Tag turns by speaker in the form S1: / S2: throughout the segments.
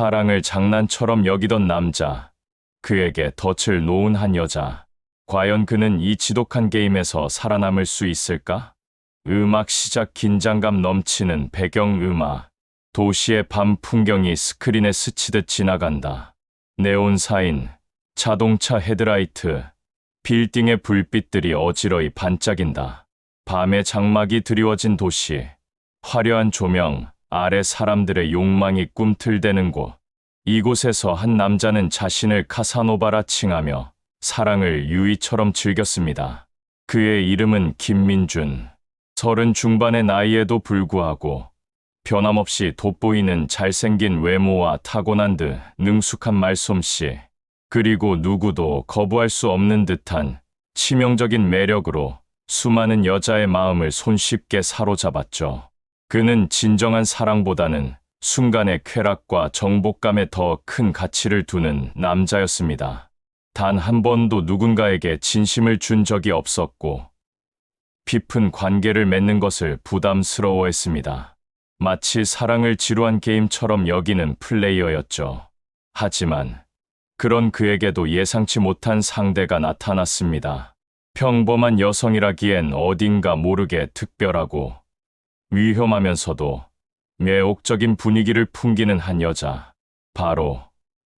S1: 사랑을 장난처럼 여기던 남자, 그에게 덫을 놓은 한 여자. 과연 그는 이 지독한 게임에서 살아남을 수 있을까? 음악 시작. 긴장감 넘치는 배경음악. 도시의 밤 풍경이 스크린에 스치듯 지나간다. 네온 사인, 자동차 헤드라이트, 빌딩의 불빛들이 어지러이 반짝인다. 밤의 장막이 드리워진 도시, 화려한 조명 아래 사람들의 욕망이 꿈틀대는 곳. 이곳에서 한 남자는 자신을 카사노바라 칭하며 사랑을 유의처럼 즐겼습니다. 그의 이름은 김민준. 30 중반의 나이에도 불구하고 변함없이 돋보이는 잘생긴 외모와 타고난 듯 능숙한 말솜씨, 그리고 누구도 거부할 수 없는 듯한 치명적인 매력으로 수많은 여자의 마음을 손쉽게 사로잡았죠. 그는 진정한 사랑보다는 순간의 쾌락과 정복감에 더 큰 가치를 두는 남자였습니다. 단 한 번도 누군가에게 진심을 준 적이 없었고, 깊은 관계를 맺는 것을 부담스러워했습니다. 마치 사랑을 지루한 게임처럼 여기는 플레이어였죠. 하지만 그런 그에게도 예상치 못한 상대가 나타났습니다. 평범한 여성이라기엔 어딘가 모르게 특별하고 위험하면서도 매혹적인 분위기를 풍기는 한 여자. 바로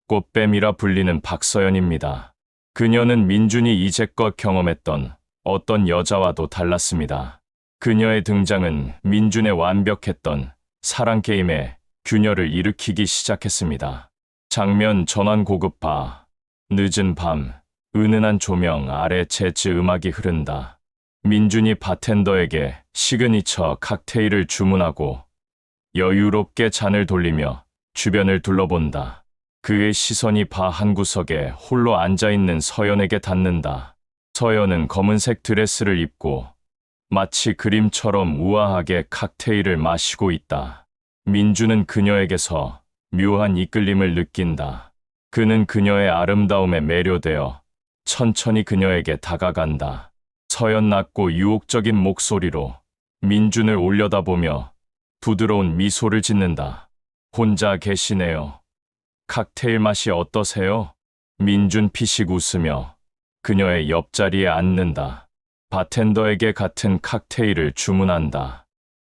S1: 꽃뱀이라 불리는 박서연입니다. 그녀는 민준이 이제껏 경험했던 어떤 여자와도 달랐습니다. 그녀의 등장은 민준의 완벽했던 사랑 게임에 균열을 일으키기 시작했습니다. 장면 전환. 고급바, 늦은 밤, 은은한 조명 아래 재즈 음악이 흐른다. 민준이 바텐더에게 시그니처 칵테일을 주문하고 여유롭게 잔을 돌리며 주변을 둘러본다. 그의 시선이 바 한 구석에 홀로 앉아있는 서연에게 닿는다. 서연은 검은색 드레스를 입고 마치 그림처럼 우아하게 칵테일을 마시고 있다. 민준은 그녀에게서 묘한 이끌림을 느낀다. 그는 그녀의 아름다움에 매료되어 천천히 그녀에게 다가간다. 서연 낮고 유혹적인 목소리로 민준을 올려다보며 부드러운 미소를 짓는다. 혼자 계시네요. 칵테일 맛이 어떠세요? 민준 피식 웃으며 그녀의 옆자리에 앉는다. 바텐더에게 같은 칵테일을 주문한다.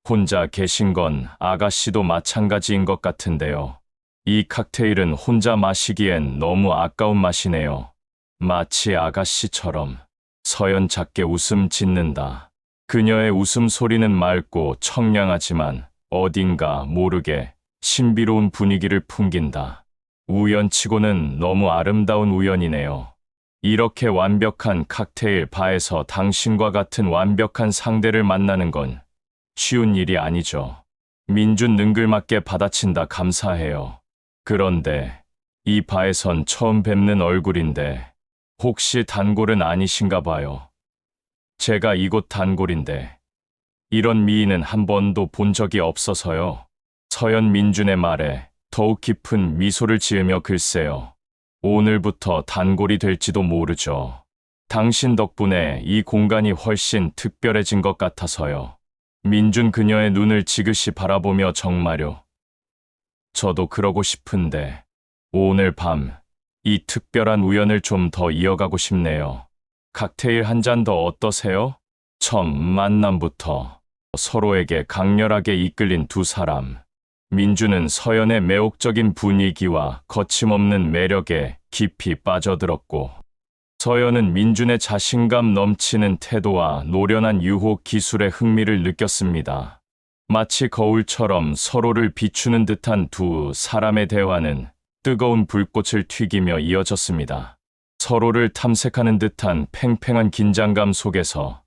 S1: 혼자 계신 건 아가씨도 마찬가지인 것 같은데요. 이 칵테일은 혼자 마시기엔 너무 아까운 맛이네요. 마치 아가씨처럼. 서연 작게 웃음 짓는다. 그녀의 웃음소리는 맑고 청량하지만 어딘가 모르게 신비로운 분위기를 풍긴다. 우연치고는 너무 아름다운 우연이네요. 이렇게 완벽한 칵테일 바에서 당신과 같은 완벽한 상대를 만나는 건 쉬운 일이 아니죠. 민준 능글맞게 받아친다. 감사해요. 그런데 이 바에선 처음 뵙는 얼굴인데 혹시 단골은 아니신가 봐요. 제가 이곳 단골인데 이런 미인은 한 번도 본 적이 없어서요. 서연 민준의 말에 더욱 깊은 미소를 지으며 글쎄요. 오늘부터 단골이 될지도 모르죠. 당신 덕분에 이 공간이 훨씬 특별해진 것 같아서요. 민준 그녀의 눈을 지그시 바라보며 정말요. 저도 그러고 싶은데 오늘 밤 이 특별한 우연을 좀 더 이어가고 싶네요. 칵테일 한 잔 더 어떠세요? 처음 만남부터 서로에게 강렬하게 이끌린 두 사람. 민준은 서연의 매혹적인 분위기와 거침없는 매력에 깊이 빠져들었고, 서연은 민준의 자신감 넘치는 태도와 노련한 유혹 기술에 흥미를 느꼈습니다. 마치 거울처럼 서로를 비추는 듯한 두 사람의 대화는 뜨거운 불꽃을 튀기며 이어졌습니다. 서로를 탐색하는 듯한 팽팽한 긴장감 속에서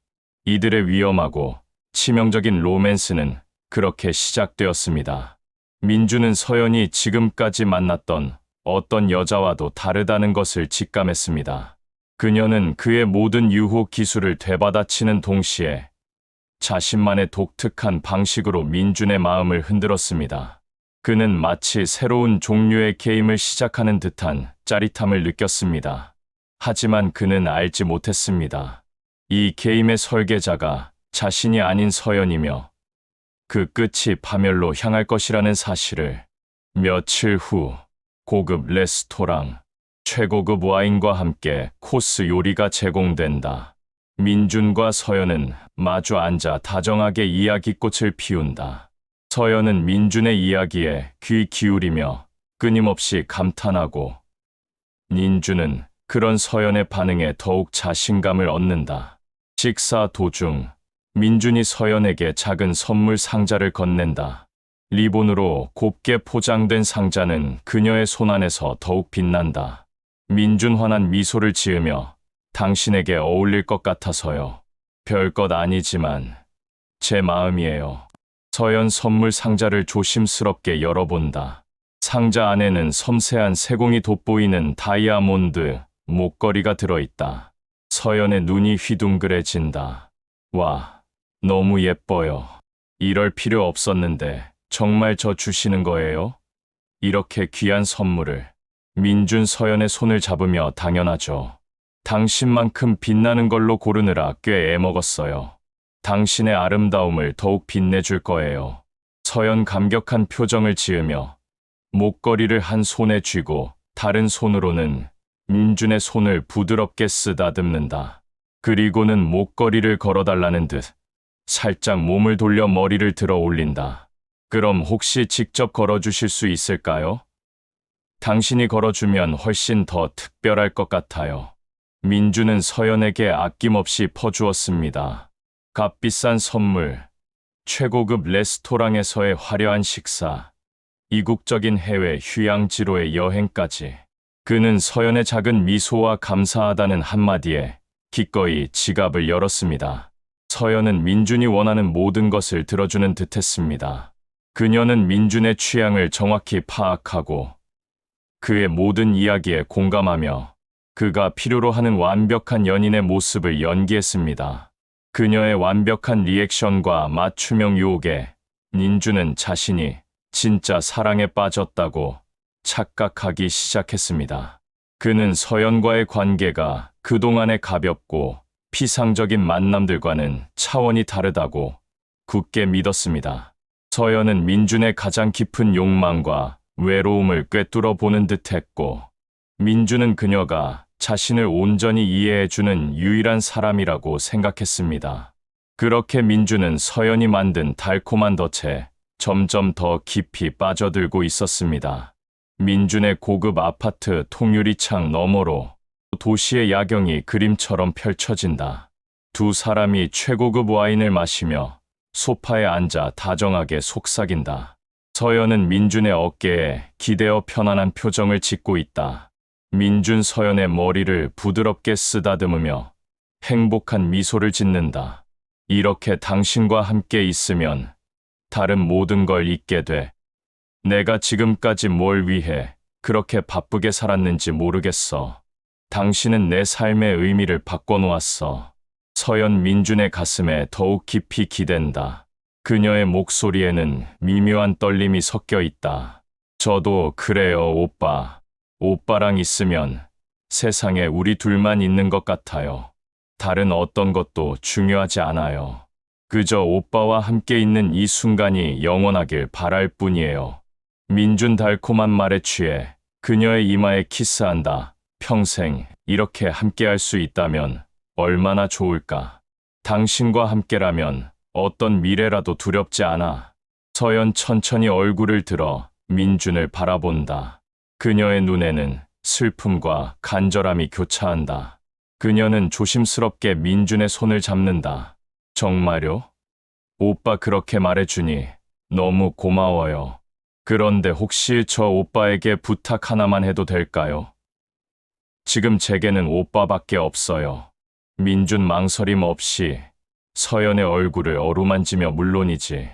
S1: 이들의 위험하고 치명적인 로맨스는 그렇게 시작되었습니다. 민준은 서연이 지금까지 만났던 어떤 여자와도 다르다는 것을 직감했습니다. 그녀는 그의 모든 유혹 기술을 되받아치는 동시에 자신만의 독특한 방식으로 민준의 마음을 흔들었습니다. 그는 마치 새로운 종류의 게임을 시작하는 듯한 짜릿함을 느꼈습니다. 하지만 그는 알지 못했습니다. 이 게임의 설계자가 자신이 아닌 서연이며 그 끝이 파멸로 향할 것이라는 사실을. 며칠 후 고급 레스토랑, 최고급 와인과 함께 코스 요리가 제공된다. 민준과 서연은 마주 앉아 다정하게 이야기꽃을 피운다. 서연은 민준의 이야기에 귀 기울이며 끊임없이 감탄하고, 민준은 그런 서연의 반응에 더욱 자신감을 얻는다. 식사 도중 민준이 서연에게 작은 선물 상자를 건넨다. 리본으로 곱게 포장된 상자는 그녀의 손 안에서 더욱 빛난다. 민준 환한 미소를 지으며 당신에게 어울릴 것 같아서요. 별것 아니지만 제 마음이에요. 서연 선물 상자를 조심스럽게 열어본다. 상자 안에는 섬세한 세공이 돋보이는 다이아몬드 목걸이가 들어있다. 서연의 눈이 휘둥그레진다. 와, 너무 예뻐요. 이럴 필요 없었는데 정말 저 주시는 거예요? 이렇게 귀한 선물을. 민준 서연의 손을 잡으며 당연하죠. 당신만큼 빛나는 걸로 고르느라 꽤 애먹었어요. 당신의 아름다움을 더욱 빛내줄 거예요. 서연 감격한 표정을 지으며 목걸이를 한 손에 쥐고 다른 손으로는 민준의 손을 부드럽게 쓰다듬는다. 그리고는 목걸이를 걸어달라는 듯 살짝 몸을 돌려 머리를 들어 올린다. 그럼 혹시 직접 걸어주실 수 있을까요? 당신이 걸어주면 훨씬 더 특별할 것 같아요. 민준은 서연에게 아낌없이 퍼주었습니다. 값비싼 선물, 최고급 레스토랑에서의 화려한 식사, 이국적인 해외 휴양지로의 여행까지. 그는 서연의 작은 미소와 감사하다는 한마디에 기꺼이 지갑을 열었습니다. 서연은 민준이 원하는 모든 것을 들어주는 듯했습니다. 그녀는 민준의 취향을 정확히 파악하고 그의 모든 이야기에 공감하며 그가 필요로 하는 완벽한 연인의 모습을 연기했습니다. 그녀의 완벽한 리액션과 맞춤형 유혹에 민준은 자신이 진짜 사랑에 빠졌다고 착각하기 시작했습니다. 그는 서연과의 관계가 그동안의 가볍고 피상적인 만남들과는 차원이 다르다고 굳게 믿었습니다. 서연은 민준의 가장 깊은 욕망과 외로움을 꿰뚫어 보는 듯했고, 민준은 그녀가 자신을 온전히 이해해주는 유일한 사람이라고 생각했습니다. 그렇게 민준은 서연이 만든 달콤한 덫에 점점 더 깊이 빠져들고 있었습니다. 민준의 고급 아파트 통유리창 너머로 도시의 야경이 그림처럼 펼쳐진다. 두 사람이 최고급 와인을 마시며 소파에 앉아 다정하게 속삭인다. 서연은 민준의 어깨에 기대어 편안한 표정을 짓고 있다. 민준 서연의 머리를 부드럽게 쓰다듬으며 행복한 미소를 짓는다. 이렇게 당신과 함께 있으면 다른 모든 걸 잊게 돼. 내가 지금까지 뭘 위해 그렇게 바쁘게 살았는지 모르겠어. 당신은 내 삶의 의미를 바꿔놓았어. 서연 민준의 가슴에 더욱 깊이 기댄다. 그녀의 목소리에는 미묘한 떨림이 섞여 있다. 저도 그래요, 오빠. 오빠랑 있으면 세상에 우리 둘만 있는 것 같아요. 다른 어떤 것도 중요하지 않아요. 그저 오빠와 함께 있는 이 순간이 영원하길 바랄 뿐이에요. 민준 달콤한 말에 취해 그녀의 이마에 키스한다. 평생 이렇게 함께할 수 있다면 얼마나 좋을까. 당신과 함께라면 어떤 미래라도 두렵지 않아. 서연 천천히 얼굴을 들어 민준을 바라본다. 그녀의 눈에는 슬픔과 간절함이 교차한다. 그녀는 조심스럽게 민준의 손을 잡는다. 정말요? 오빠 그렇게 말해주니 너무 고마워요. 그런데 혹시 저 오빠에게 부탁 하나만 해도 될까요? 지금 제게는 오빠밖에 없어요. 민준 망설임 없이 서연의 얼굴을 어루만지며 물론이지.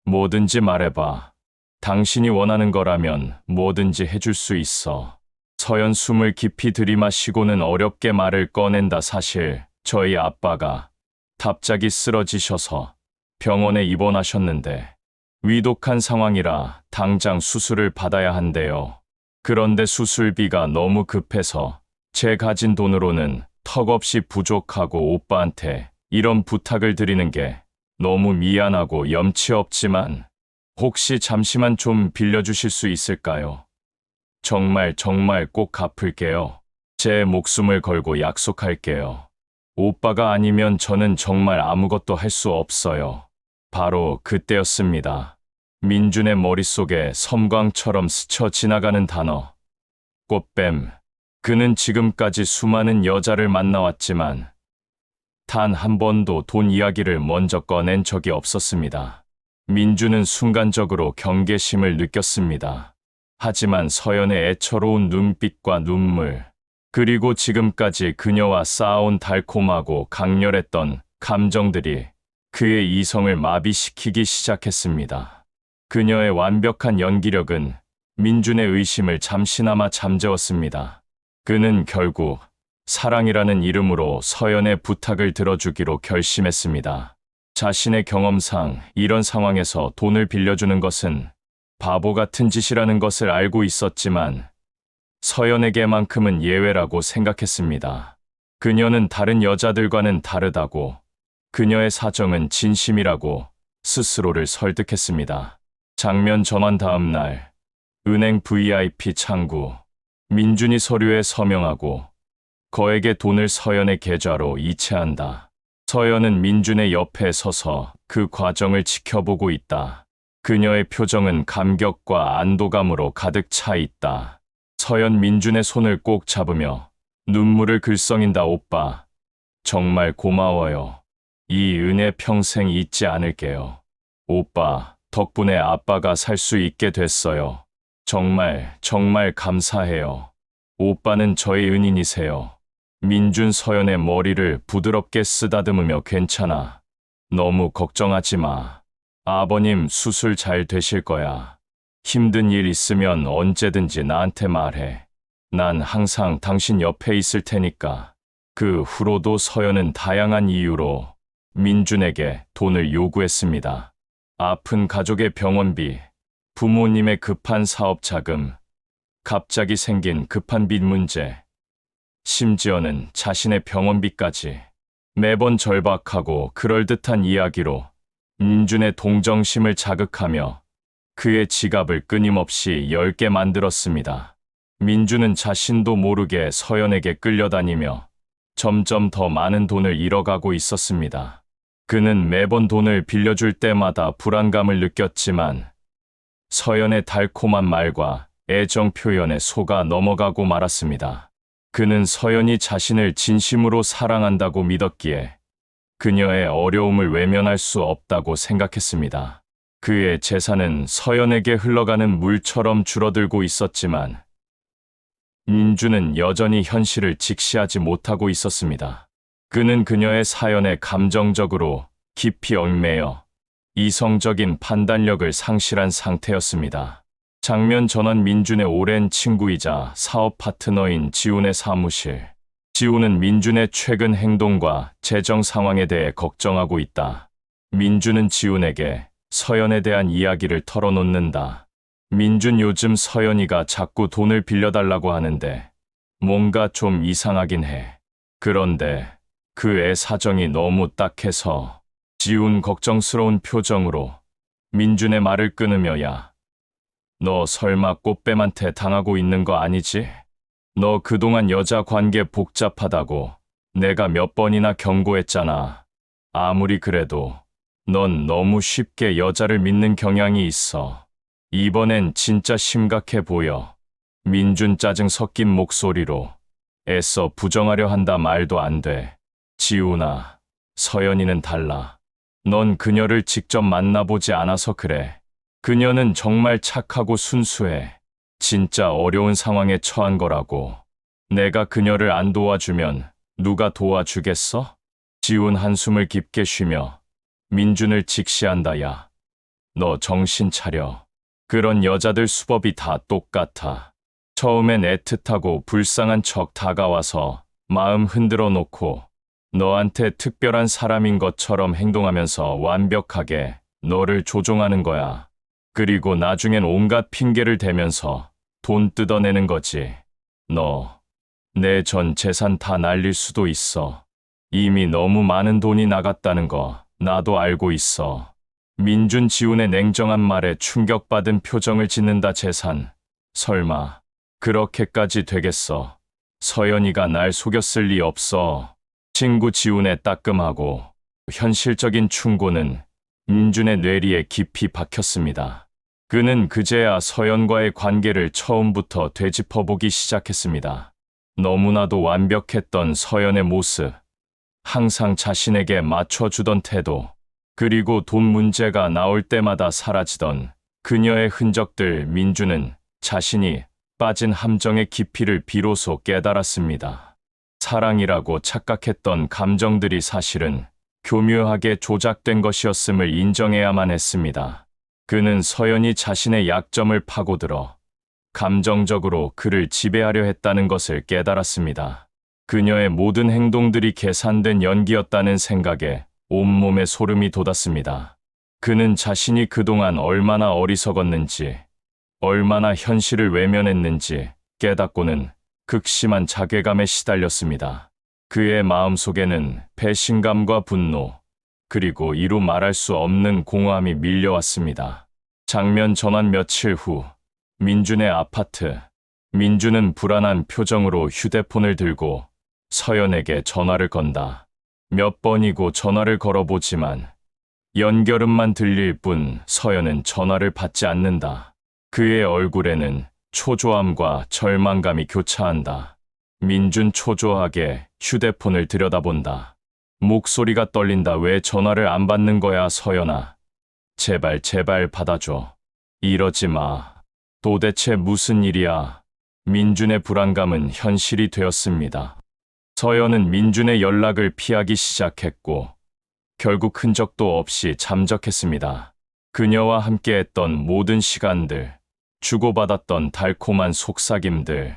S1: 뭐든지 말해봐. 당신이 원하는 거라면 뭐든지 해줄 수 있어. 서연 숨을 깊이 들이마시고는 어렵게 말을 꺼낸다. 사실 저희 아빠가 갑자기 쓰러지셔서 병원에 입원하셨는데 위독한 상황이라 당장 수술을 받아야 한대요. 그런데 수술비가 너무 급해서 제 가진 돈으로는 턱없이 부족하고 오빠한테 이런 부탁을 드리는 게 너무 미안하고 염치 없지만 혹시 잠시만 좀 빌려주실 수 있을까요? 정말 꼭 갚을게요. 제 목숨을 걸고 약속할게요. 오빠가 아니면 저는 정말 아무것도 할 수 없어요. 바로 그때였습니다. 민준의 머릿속에 섬광처럼 스쳐 지나가는 단어. 꽃뱀. 그는 지금까지 수많은 여자를 만나왔지만 단 한 번도 돈 이야기를 먼저 꺼낸 적이 없었습니다. 민준은 순간적으로 경계심을 느꼈습니다. 하지만 서연의 애처로운 눈빛과 눈물, 그리고 지금까지 그녀와 쌓아온 달콤하고 강렬했던 감정들이 그의 이성을 마비시키기 시작했습니다. 그녀의 완벽한 연기력은 민준의 의심을 잠시나마 잠재웠습니다. 그는 결국 사랑이라는 이름으로 서연의 부탁을 들어주기로 결심했습니다. 자신의 경험상 이런 상황에서 돈을 빌려주는 것은 바보 같은 짓이라는 것을 알고 있었지만 서연에게만큼은 예외라고 생각했습니다. 그녀는 다른 여자들과는 다르다고, 그녀의 사정은 진심이라고 스스로를 설득했습니다. 장면 전환 다음 날, 은행 VIP 창구. 민준이 서류에 서명하고 거액의 돈을 서연의 계좌로 이체한다. 서연은 민준의 옆에 서서 그 과정을 지켜보고 있다. 그녀의 표정은 감격과 안도감으로 가득 차 있다. 서연 민준의 손을 꼭 잡으며 눈물을 글썽인다. 오빠, 정말 고마워요. 이 은혜 평생 잊지 않을게요. 오빠, 덕분에 아빠가 살 수 있게 됐어요. 정말 감사해요. 오빠는 저의 은인이세요. 민준 서연의 머리를 부드럽게 쓰다듬으며 괜찮아. 너무 걱정하지 마. 아버님 수술 잘 되실 거야. 힘든 일 있으면 언제든지 나한테 말해. 난 항상 당신 옆에 있을 테니까. 그 후로도 서연은 다양한 이유로 민준에게 돈을 요구했습니다. 아픈 가족의 병원비, 부모님의 급한 사업 자금, 갑자기 생긴 급한 빚 문제, 심지어는 자신의 병원비까지. 매번 절박하고 그럴듯한 이야기로 민준의 동정심을 자극하며 그의 지갑을 끊임없이 열게 만들었습니다. 민준은 자신도 모르게 서연에게 끌려다니며 점점 더 많은 돈을 잃어가고 있었습니다. 그는 매번 돈을 빌려줄 때마다 불안감을 느꼈지만 서연의 달콤한 말과 애정 표현에 속아 넘어가고 말았습니다. 그는 서연이 자신을 진심으로 사랑한다고 믿었기에 그녀의 어려움을 외면할 수 없다고 생각했습니다. 그의 재산은 서연에게 흘러가는 물처럼 줄어들고 있었지만 민준은 여전히 현실을 직시하지 못하고 있었습니다. 그는 그녀의 사연에 감정적으로 깊이 얽매여 이성적인 판단력을 상실한 상태였습니다. 장면 전환. 민준의 오랜 친구이자 사업 파트너인 지훈의 사무실. 지훈은 민준의 최근 행동과 재정 상황에 대해 걱정하고 있다. 민준은 지훈에게 서연에 대한 이야기를 털어놓는다. 민준, 요즘 서연이가 자꾸 돈을 빌려달라고 하는데 뭔가 좀 이상하긴 해. 그런데 그 애 사정이 너무 딱해서. 지훈 걱정스러운 표정으로 민준의 말을 끊으며, 야, 너 설마 꽃뱀한테 당하고 있는 거 아니지? 너 그동안 여자 관계 복잡하다고 내가 몇 번이나 경고했잖아. 아무리 그래도 넌 너무 쉽게 여자를 믿는 경향이 있어. 이번엔 진짜 심각해 보여. 민준 짜증 섞인 목소리로 애써 부정하려 한다. 말도 안 돼. 지훈아, 서연이는 달라. 넌 그녀를 직접 만나보지 않아서 그래. 그녀는 정말 착하고 순수해. 진짜 어려운 상황에 처한 거라고. 내가 그녀를 안 도와주면 누가 도와주겠어? 지훈 한숨을 깊게 쉬며 민준을 직시한다. 야, 너 정신 차려. 그런 여자들 수법이 다 똑같아. 처음엔 애틋하고 불쌍한 척 다가와서 마음 흔들어 놓고 너한테 특별한 사람인 것처럼 행동하면서 완벽하게 너를 조종하는 거야. 그리고 나중엔 온갖 핑계를 대면서 돈 뜯어내는 거지. 너, 내 전 재산 다 날릴 수도 있어. 이미 너무 많은 돈이 나갔다는 거 나도 알고 있어. 민준, 지훈의 냉정한 말에 충격받은 표정을 짓는다. 재산, 설마 그렇게까지 되겠어. 서연이가 날 속였을 리 없어. 친구 지훈의 따끔하고 현실적인 충고는 민준의 뇌리에 깊이 박혔습니다. 그는 그제야 서연과의 관계를 처음부터 되짚어보기 시작했습니다. 너무나도 완벽했던 서연의 모습, 항상 자신에게 맞춰주던 태도, 그리고 돈 문제가 나올 때마다 사라지던 그녀의 흔적들. 민준은 자신이 빠진 함정의 깊이를 비로소 깨달았습니다. 사랑이라고 착각했던 감정들이 사실은 교묘하게 조작된 것이었음을 인정해야만 했습니다. 그는 서연이 자신의 약점을 파고들어 감정적으로 그를 지배하려 했다는 것을 깨달았습니다. 그녀의 모든 행동들이 계산된 연기였다는 생각에 온몸에 소름이 돋았습니다. 그는 자신이 그동안 얼마나 어리석었는지, 얼마나 현실을 외면했는지 깨닫고는 극심한 자괴감에 시달렸습니다. 그의 마음속에는 배신감과 분노, 그리고 이루 말할 수 없는 공허함이 밀려왔습니다. 장면 전환 며칠 후, 민준의 아파트. 민준은 불안한 표정으로 휴대폰을 들고 서연에게 전화를 건다. 몇 번이고 전화를 걸어보지만 연결음만 들릴 뿐 서연은 전화를 받지 않는다. 그의 얼굴에는 초조함과 절망감이 교차한다. 민준 초조하게 휴대폰을 들여다본다. 목소리가 떨린다. 왜 전화를 안 받는 거야, 서연아. 제발, 제발 받아줘. 이러지 마. 도대체 무슨 일이야. 민준의 불안감은 현실이 되었습니다. 서연은 민준의 연락을 피하기 시작했고, 결국 흔적도 없이 잠적했습니다. 그녀와 함께했던 모든 시간들, 주고받았던 달콤한 속삭임들,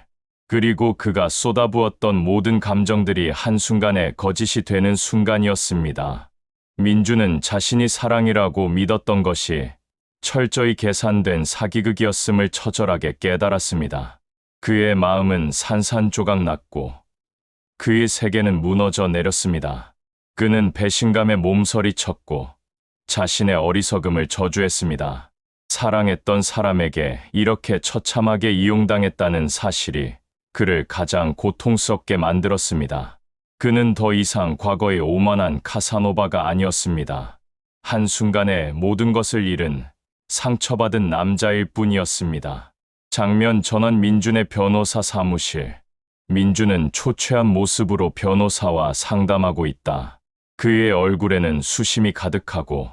S1: 그리고 그가 쏟아부었던 모든 감정들이 한순간에 거짓이 되는 순간이었습니다. 민준은 자신이 사랑이라고 믿었던 것이 철저히 계산된 사기극이었음을 처절하게 깨달았습니다. 그의 마음은 산산조각 났고 그의 세계는 무너져 내렸습니다. 그는 배신감에 몸서리쳤고 자신의 어리석음을 저주했습니다. 사랑했던 사람에게 이렇게 처참하게 이용당했다는 사실이 그를 가장 고통스럽게 만들었습니다. 그는 더 이상 과거의 오만한 카사노바가 아니었습니다. 한순간에 모든 것을 잃은 상처받은 남자일 뿐이었습니다. 장면 전환. 민준의 변호사 사무실. 민준은 초췌한 모습으로 변호사와 상담하고 있다. 그의 얼굴에는 수심이 가득하고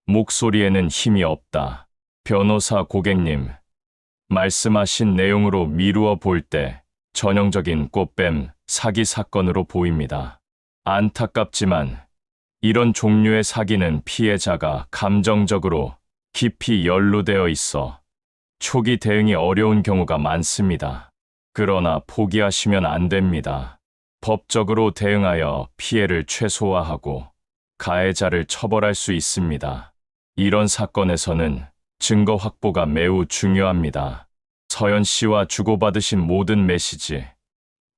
S1: 목소리에는 힘이 없다. 변호사 고객님, 말씀하신 내용으로 미루어 볼 때 전형적인 꽃뱀 사기 사건으로 보입니다. 안타깝지만 이런 종류의 사기는 피해자가 감정적으로 깊이 연루되어 있어 초기 대응이 어려운 경우가 많습니다. 그러나 포기하시면 안 됩니다. 법적으로 대응하여 피해를 최소화하고 가해자를 처벌할 수 있습니다. 이런 사건에서는 증거 확보가 매우 중요합니다. 서연 씨와 주고받으신 모든 메시지,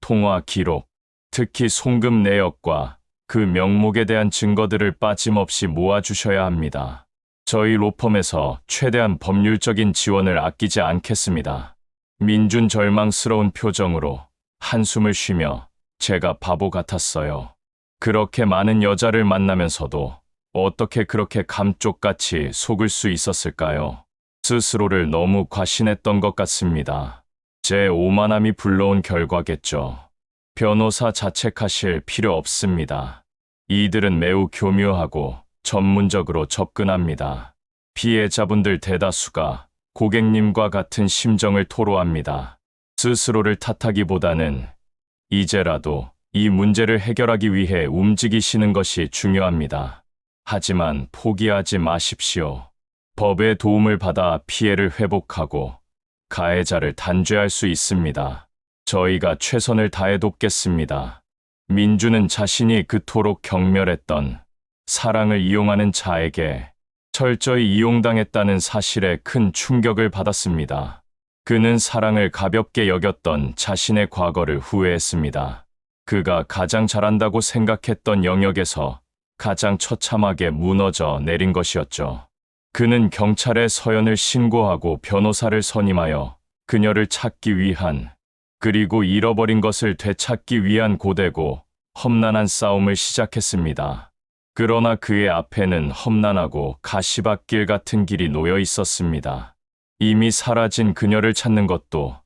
S1: 통화 기록, 특히 송금 내역과 그 명목에 대한 증거들을 빠짐없이 모아주셔야 합니다. 저희 로펌에서 최대한 법률적인 지원을 아끼지 않겠습니다. 민준 절망스러운 표정으로 한숨을 쉬며 제가 바보 같았어요. 그렇게 많은 여자를 만나면서도 어떻게 그렇게 감쪽같이 속을 수 있었을까요? 스스로를 너무 과신했던 것 같습니다. 제 오만함이 불러온 결과겠죠. 변호사 자책하실 필요 없습니다. 이들은 매우 교묘하고 전문적으로 접근합니다. 피해자분들 대다수가 고객님과 같은 심정을 토로합니다. 스스로를 탓하기보다는 이제라도 이 문제를 해결하기 위해 움직이시는 것이 중요합니다. 하지만 포기하지 마십시오. 법의 도움을 받아 피해를 회복하고 가해자를 단죄할 수 있습니다. 저희가 최선을 다해 돕겠습니다. 민준은 자신이 그토록 경멸했던 사랑을 이용하는 자에게 철저히 이용당했다는 사실에 큰 충격을 받았습니다. 그는 사랑을 가볍게 여겼던 자신의 과거를 후회했습니다. 그가 가장 잘한다고 생각했던 영역에서 가장 처참하게 무너져 내린 것이었죠. 그는 경찰에 서연을 신고하고 변호사를 선임하여 그녀를 찾기 위한 그리고 잃어버린 것을 되찾기 위한 고되고 험난한 싸움을 시작했습니다. 그러나 그의 앞에는 험난하고 가시밭길 같은 길이 놓여 있었습니다. 이미 사라진 그녀를 찾는 것도,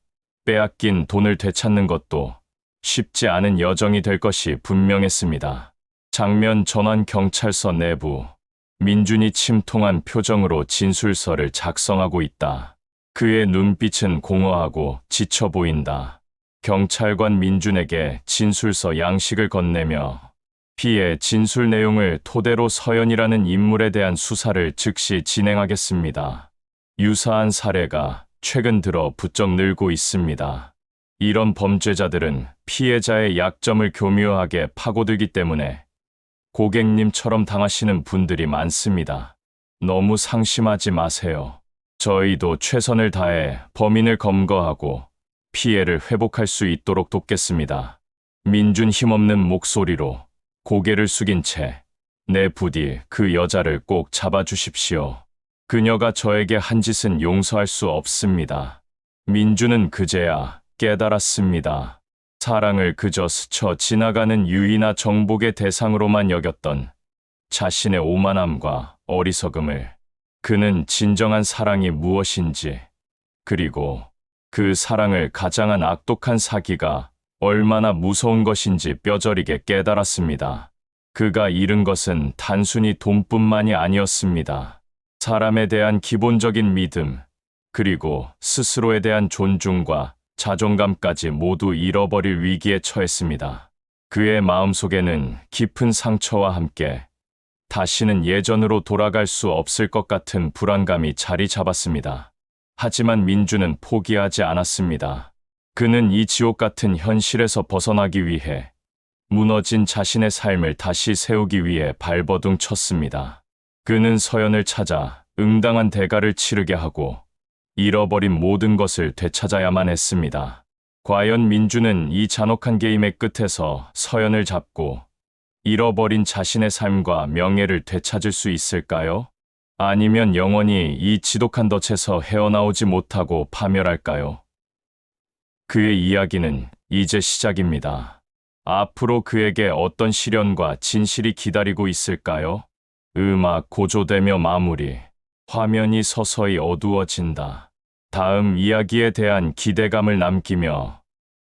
S1: 빼앗긴 돈을 되찾는 것도 쉽지 않은 여정이 될 것이 분명했습니다. 장면 전환 경찰서 내부. 민준이 침통한 표정으로 진술서를 작성하고 있다. 그의 눈빛은 공허하고 지쳐 보인다. 경찰관 민준에게 진술서 양식을 건네며 피해 진술 내용을 토대로 서연이라는 인물에 대한 수사를 즉시 진행하겠습니다. 유사한 사례가 최근 들어 부쩍 늘고 있습니다. 이런 범죄자들은 피해자의 약점을 교묘하게 파고들기 때문에 고객님처럼 당하시는 분들이 많습니다. 너무 상심하지 마세요. 저희도 최선을 다해 범인을 검거하고 피해를 회복할 수 있도록 돕겠습니다. 민준 힘없는 목소리로 고개를 숙인 채 내 부디 그 여자를 꼭 잡아주십시오. 그녀가 저에게 한 짓은 용서할 수 없습니다. 민준은 그제야 깨달았습니다. 사랑을 그저 스쳐 지나가는 유의나 정복의 대상으로만 여겼던 자신의 오만함과 어리석음을, 그는 진정한 사랑이 무엇인지, 그리고 그 사랑을 가장한 악독한 사기가 얼마나 무서운 것인지 뼈저리게 깨달았습니다. 그가 잃은 것은 단순히 돈뿐만이 아니었습니다. 사람에 대한 기본적인 믿음, 그리고 스스로에 대한 존중과 자존감까지 모두 잃어버릴 위기에 처했습니다. 그의 마음속에는 깊은 상처와 함께 다시는 예전으로 돌아갈 수 없을 것 같은 불안감이 자리 잡았습니다. 하지만 민준은 포기하지 않았습니다. 그는 이 지옥 같은 현실에서 벗어나기 위해, 무너진 자신의 삶을 다시 세우기 위해 발버둥 쳤습니다. 그는 서연을 찾아 응당한 대가를 치르게 하고 잃어버린 모든 것을 되찾아야만 했습니다. 과연 민준은 이 잔혹한 게임의 끝에서 서연을 잡고 잃어버린 자신의 삶과 명예를 되찾을 수 있을까요? 아니면 영원히 이 지독한 덫에서 헤어나오지 못하고 파멸할까요? 그의 이야기는 이제 시작입니다. 앞으로 그에게 어떤 시련과 진실이 기다리고 있을까요? 음악 고조되며 마무리. 화면이 서서히 어두워진다. 다음 이야기에 대한 기대감을 남기며